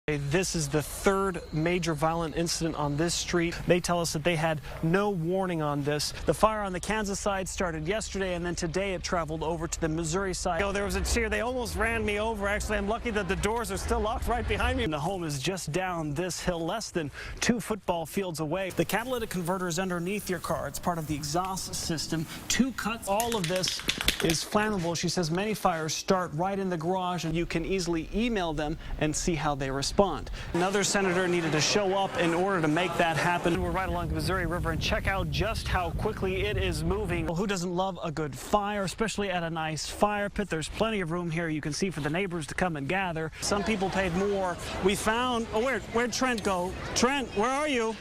This is the third major violent incident on this street. They tell us that they had no warning on this. The fire on the Kansas side started yesterday, and then today it traveled over to the Missouri side. There was a cheer. They almost ran me over. Actually, I'm lucky that the doors are still locked right behind me. And the home is just down this hill, less than 2 football fields away. The catalytic converter is underneath your car. It's part of the exhaust system. 2 cuts. All of this is flammable. She says many fires start right in the garage, and you can easily email them and see how they respond. Another senator needed to show up in order to make that happen. We're right along the Missouri River, and check out just how quickly it is moving. Well, who doesn't love a good fire, especially at a nice fire pit? There's plenty of room here, you can see, for the neighbors to come and gather. Some people paid more. We found, where'd Trent go? Trent, where are you?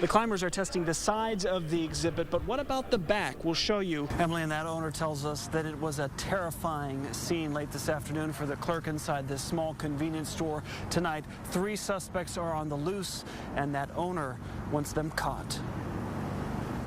The climbers are testing the sides of the exhibit, but what about the back? We'll show you. Emily, and that owner tells us that it was a terrifying scene late this afternoon for the clerk inside this small convenience store. Tonight, 3 suspects are on the loose, and that owner wants them caught.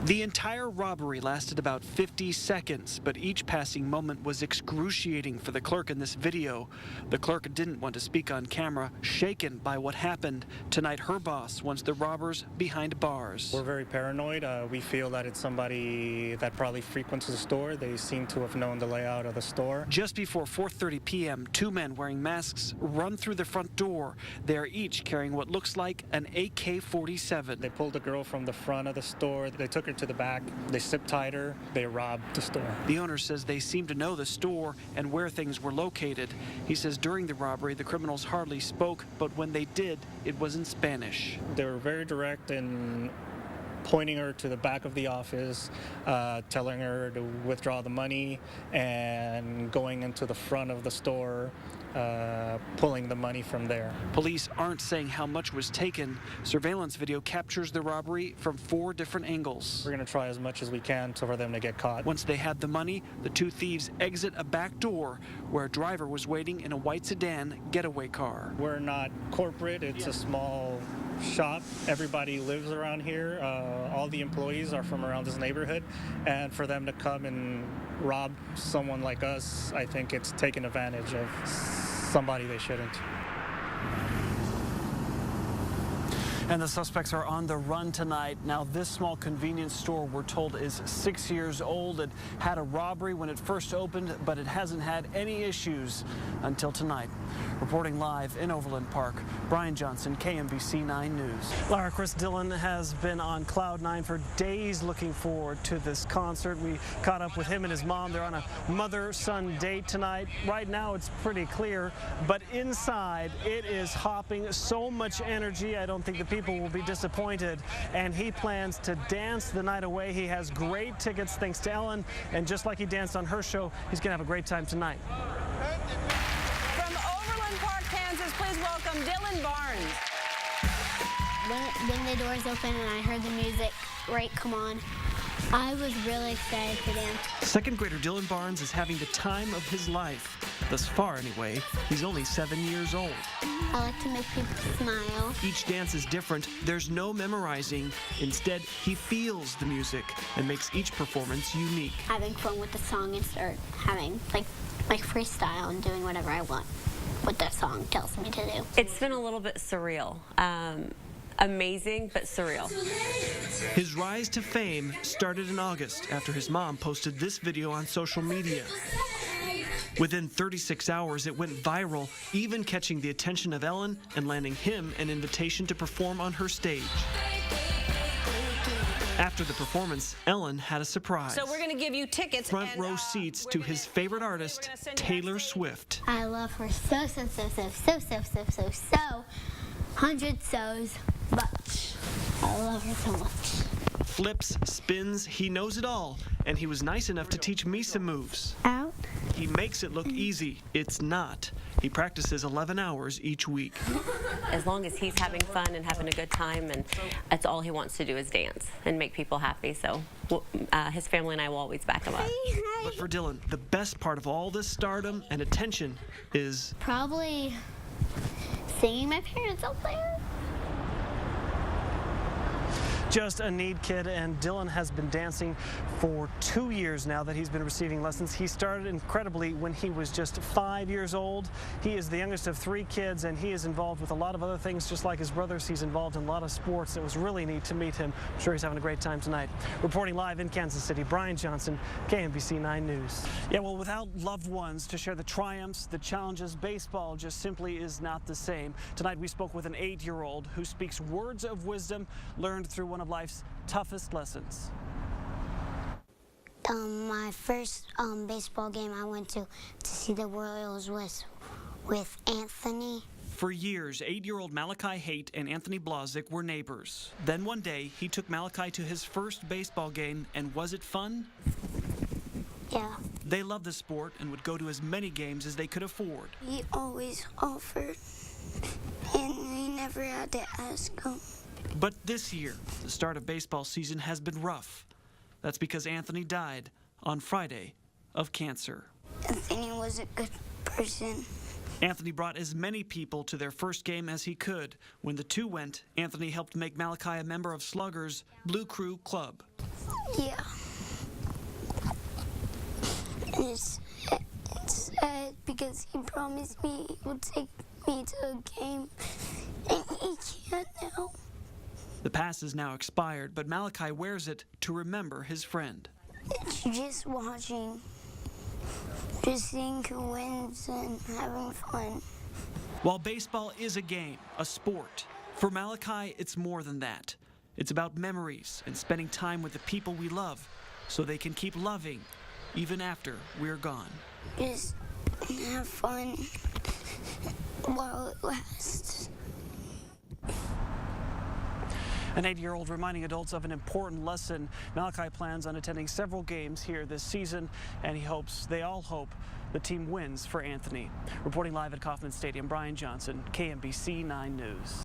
The entire robbery lasted about 50 seconds, but each passing moment was excruciating for the clerk in this video. The clerk didn't want to speak on camera, shaken by what happened. Tonight, her boss wants the robbers behind bars. We're very paranoid. We feel that it's somebody that probably frequents the store. They seem to have known the layout of the store. Just before 4:30 p.m., 2 men wearing masks run through the front door. They are each carrying what looks like an AK-47. They pulled a girl from the front of the store. They took her to the back. They zip-tied her. They robbed the store. The owner says they seem to know the store and where things were located. He says during the robbery, the criminals hardly spoke, but when they did, it was in Spanish. They were very direct in pointing her to the back of the office, telling her to withdraw the money, and going into the front of the store, pulling the money from there. Police aren't saying how much was taken. Surveillance video captures the robbery from 4 different angles. We're going to try as much as we can for them to get caught. Once they had the money, the 2 thieves exit a back door where a driver was waiting in a white sedan getaway car. We're not corporate. It's a small shop. Everybody lives around here. All the employees are from around this neighborhood, and for them to come and rob someone like us, I think it's taking advantage of somebody they shouldn't. And the suspects are on the run tonight. Now, this small convenience store, we're told, is 6 years old. It had a robbery when it first opened, but it hasn't had any issues until tonight. Reporting live in Overland Park, Brian Johnson, KMBC 9 News. Laura, Chris Dillon has been on Cloud 9 for days looking forward to this concert. We caught up with him and his mom. They're on a mother-son date tonight. Right now, it's pretty clear, but inside, it is hopping. So much energy. I don't think the people will be disappointed, and he plans to dance the night away. He has great tickets thanks to Ellen, and just like he danced on her show, he's gonna have a great time tonight. From Overland Park, Kansas, please welcome Dylan Barnes. When the doors opened and I heard the music, right, come on, I was really excited to dance. 2nd grader Dylan Barnes is having the time of his life. Thus far, anyway. He's only 7 years old. I like to make people smile. Each dance is different. There's no memorizing. Instead, he feels the music and makes each performance unique. Having fun with the song and start having like freestyle and doing whatever I want what that song tells me to do. It's been a little bit surreal. Amazing, but surreal. His rise to fame started in August after his mom posted this video on social media. Within 36 hours, it went viral, even catching the attention of Ellen and landing him an invitation to perform on her stage. After the performance, Ellen had a surprise. So we're going to give you tickets. Front row seats to his favorite artist, Taylor Swift. I love her so, so, so, so, so, so, so, so, so, 100 so's much. I love her so much. Flips, spins, he knows it all, and he was nice enough to teach me some moves. Out. He makes it look easy. It's not. He practices 11 hours each week. As long as he's having fun and having a good time, and that's all he wants to do is dance and make people happy, so his family and I will always back him up. But for Dylan, the best part of all this stardom and attention is Probably seeing my parents out there. Just a need kid, and Dylan has been dancing for 2 years now that he's been receiving lessons. He started incredibly when he was just 5 years old. He is the youngest of 3 kids, and he is involved with a lot of other things just like his brothers. He's involved in a lot of sports. It was really neat to meet him. I'm sure he's having a great time tonight. Reporting live in Kansas City, Brian Johnson, KMBC 9 News. Yeah, well, without loved ones to share the triumphs, the challenges, baseball just simply is not the same. Tonight we spoke with an 8-year-old who speaks words of wisdom learned through one of life's toughest lessons. My first baseball game I went to see the Royals with Anthony. For years, 8-year-old Malachi Haight and Anthony Blazik were neighbors. Then one day, he took Malachi to his first baseball game, and was it fun? Yeah. They loved the sport and would go to as many games as they could afford. He always offered, and we never had to ask him. But this year, the start of baseball season has been rough. That's because Anthony died on Friday of cancer. Anthony was a good person. Anthony brought as many people to their first game as he could. When the two went, Anthony helped make Malachi a member of Slugger's Blue Crew Club. Yeah. It's sad because he promised me he would take me to a game, and he can't now. The pass is now expired, but Malachi wears it to remember his friend. It's just watching, just seeing who wins and having fun. While baseball is a game, a sport, for Malachi, it's more than that. It's about memories and spending time with the people we love so they can keep loving even after we're gone. Just have fun while it lasts. An 8-year-old reminding adults of an important lesson. Malachi plans on attending several games here this season, and they all hope the team wins for Anthony. Reporting live at Kauffman Stadium, Brian Johnson, KMBC 9 News.